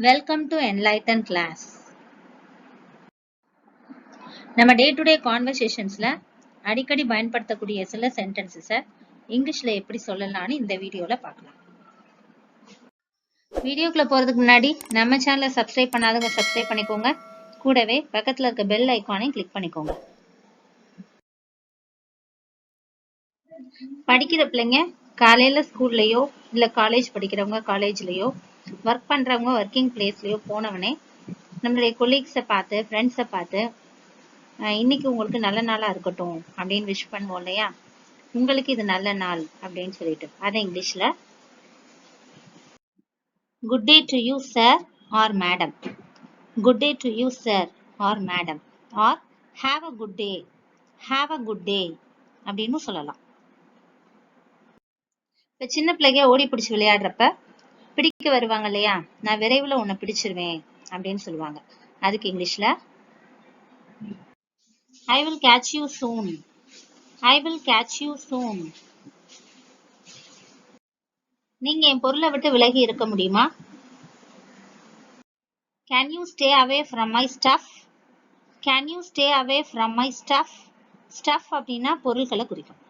Welcome to enlighten class. நம்ம day to day கான்வர்சேஷன்ஸ்ல அடிக்கடி பயன்படுத்தக்கூடிய சில சென்டென்சஸை இங்கிலீஷ்ல எப்படி சொல்லலாம்னு இந்த வீடியோல பார்க்கலாம். வீடியோக்குள்ள போறதுக்கு முன்னாடி நம்ம சேனலை சப்ஸ்கிரைப் பண்ணாதவங்க சப்ஸ்கிரைப் பண்ணிக்கோங்க. கூடவே பக்கத்துல இருக்க பெல் ஐகானையும் கிளிக் பண்ணிக்கோங்க. படிக்கிற பிள்ளைங்க காலையில ஸ்கூல்லயோ இல்ல காலேஜ் படிக்கிறவங்க காலேஜ்லயோ ஒர்க் பண்றவங்க ஒர்க்கிங் பிளேஸ்லயோ போனவனே நம்மளுடைய கொலீக்ஸை பார்த்து ஃப்ரெண்ட்ஸை பார்த்து இன்னைக்கு உங்களுக்கு நல்ல நாளா இருக்கட்டும் அப்படின்னு விஷ் பண்ணுவோம் இல்லையா? உங்களுக்கு இது நல்ல நாள் அப்படின்னு சொல்லிட்டு அதை இங்கிலீஷ்ல good day to you sir or madam, good day to you sir or madam, or have a good day, have a good day அப்படின்னு சொல்லலாம். இப்ப சின்ன பிள்ளைங்க ஓடி பிடிச்சு விளையாடுறப்ப பிடிக்க வருவாங்க இல்லையா? நான் விரைவில் உன்னை பிடிச்சிருவேன் அப்படின்னு சொல்லுவாங்க. அதுக்கு இங்கிலீஷ்ல I will catch you soon, I will catch you soon. நீங்க என் பொருளை விட்டு விலகி இருக்க முடியுமா? Can you stay away from my stuff, can you stay away from my stuff. Stuff அப்படின்னா பொருள்களை குறிக்கும்.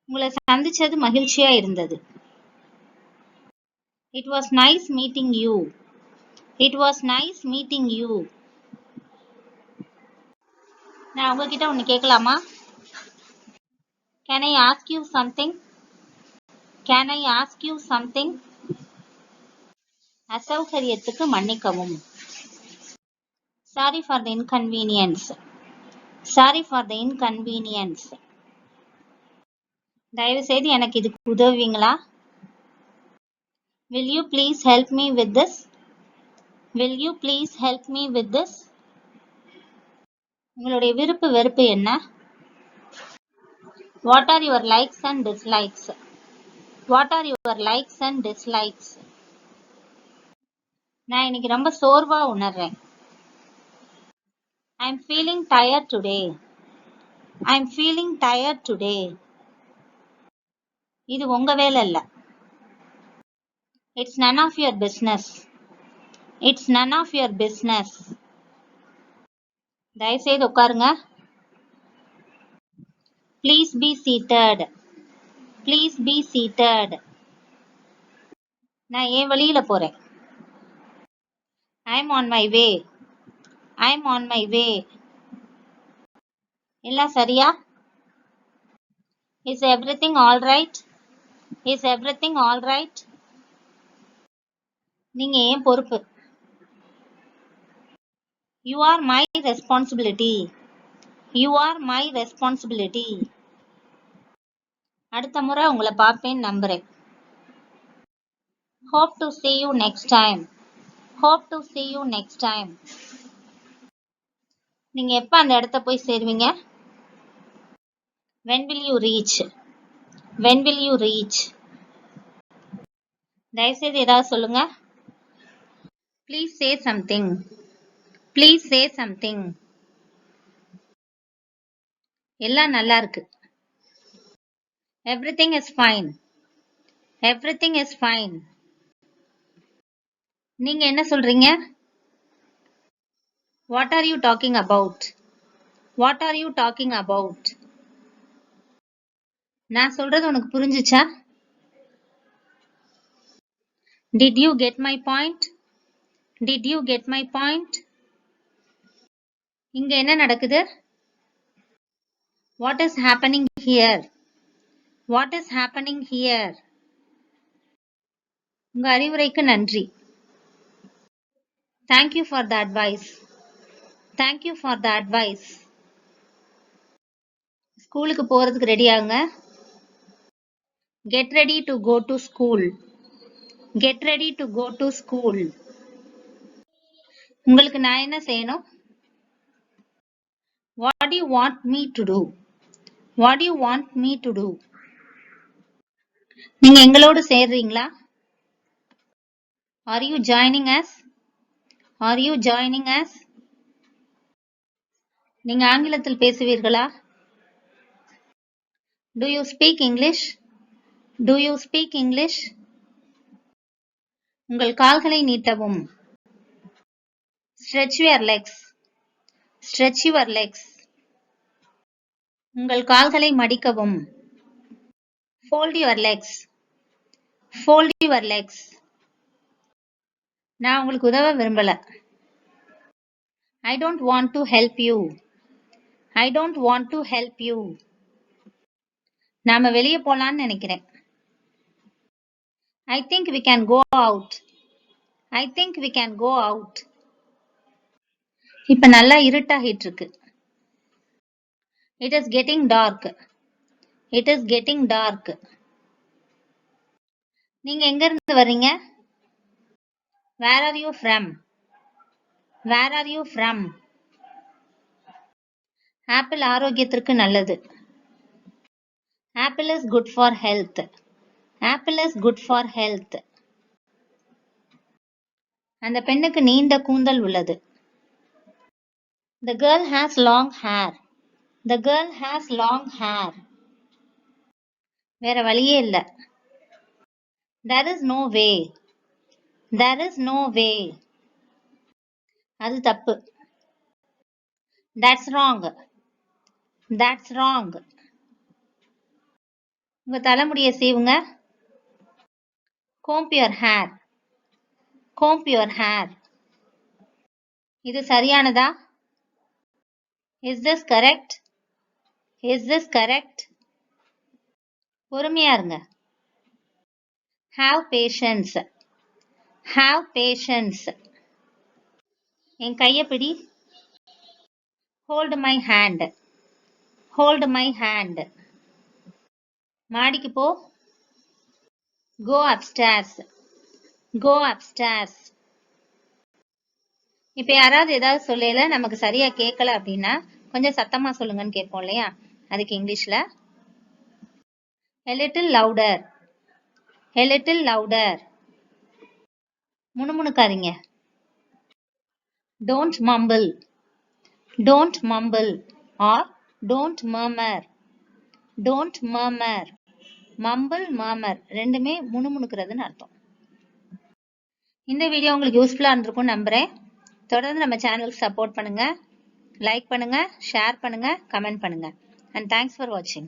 உங்களை சந்திச்சது மகிழ்ச்சியா இருந்தது. It was nice meeting you, it was nice meeting you. நான் உங்ககிட்ட ஒண்ணு கேட்கலாமா? Can I ask you something, can I ask you something. அசௌகரியத்துக்கு மன்னிக்கவும். Sorry for the inconvenience, sorry for the inconvenience. தயவு செய்து எனக்கு இதுக்கு உதவுவீங்களா? Will you please help me with this, will you please help me with this. உங்களுடைய விருப்பு வெறுப்பு என்ன? What are your likes and dislikes, what are your likes and dislikes. நான் இன்னைக்கு ரொம்ப சோர்வா உணர்றேன். I'm feeling tired today, I'm feeling tired today. இது உங்க வேலை இல்ல. It's none of your business, it's none of your business. தயவு செய்து உட்காருங்க. Please be seated, please be seated. நான் என் வழியில போறேன். I'm on my way, I'm on my way. எல்லாம் சரியா? Is everything all right, is everything all right. நீங்க ஏன் பொறுப்பு. You are my responsibility, you are my responsibility. அடுத்த முறை உங்களை பார்ப்பேன்னு நம்புறேன். Hope to see you next time, hope to see you next time. நீங்க எப்ப அந்த இடத்த போய் சேருவீங்க? When will you reach, when will you reach. தயவு செய்து ஏதாவது சொல்லுங்க. Please say something, please say something. எல்லாம் நல்லா இருக்கு. Everything is fine, everything is fine. நீங்க என்ன சொல்றீங்க? What are you talking about, what are you talking about. நான் சொல்றது உனக்கு புரிஞ்சுச்சா? Did you get my point, did you get my point. இங்க என்ன நடக்குது? What is happening here, what is happening here. உங்க அறிவுரைக்கு நன்றி. Thank you for the advice, thank you for the advice. ஸ்கூலுக்கு போறதுக்கு ரெடி ஆகுங்க. Get ready to go to school, get ready to go to school. உங்களுக்கு நான் என்ன செய்யணும்? What do you want me to do, what do you want me to do. நீங்க எங்களோடு சேர்றீங்களா? Are you joining us, are you joining us. நீங்க ஆங்கிலத்தில் பேசுவீர்களா? Do you speak English, do you speak English. உங்கள் கால்களை நீட்டவும். Stretch your legs. Stretch your legs. உங்கள் கால்களை மடிக்கவும். Fold your legs. Fold your legs. நான் உங்களுக்கு உதவ விரும்பல. I don't want to help you. I don't want to help you. நாம வெளியே போலான்னு நினைக்கிறேன். I think we can go out. I think we can go out. இப்ப நல்லா இருட்டாகிட்டு இருக்கு. It is getting dark. It is getting dark. நீங்க எங்க இருந்து வர்றீங்க? Where are you from? Where are you from? Apple ஆரோக்கியத்திற்கு நல்லது. Apple is good for health. Apple is good for health. அந்த பெண்ணுக்கு நீண்ட கூந்தல் உள்ளது. The girl has long hair. The girl has long hair. வேற வழியே இல்ல. There is no way. There is no way. அது தப்பு. That's wrong. That's wrong. உங்க தலைமுடியை சீவுங்க. Comb your hair. Comb your hair. இது சரியானதா? Is this correct? Is this correct? பொறுமையா இருங்க. Have patience. Have patience. என் கையை பிடி. Hold my hand. Hold my hand. மாடிக்கு போ. Go upstairs. Go upstairs. இப்ப யாராவது ஏதாவது சொல்லல நமக்கு சரியா கேட்கல அப்படின்னா கொஞ்சம் சத்தமா சொல்லுங்கன்னு கேட்போம் இல்லையா? அதுக்கு இங்கிலீஷ்ல a little louder. A little louder. முணுமுணுக்காதீங்க. Don't mumble. Don't mumble or don't murmur. Don't murmur. Mumble, murmur ரெண்டுமே முணுமுணுக்கிறதுன்னு அர்த்தம். இந்த வீடியோ உங்களுக்கு யூஸ்ஃபுல்லா இருந்திருக்கும்னு நம்புறேன். தொடர்ந்து நம்ம சேனலுக்கு சப்போர்ட் பண்ணுங்க, லைக் பண்ணுங்க, ஷேர் பண்ணுங்க, கமெண்ட் பண்ணுங்க. And thanks for watching.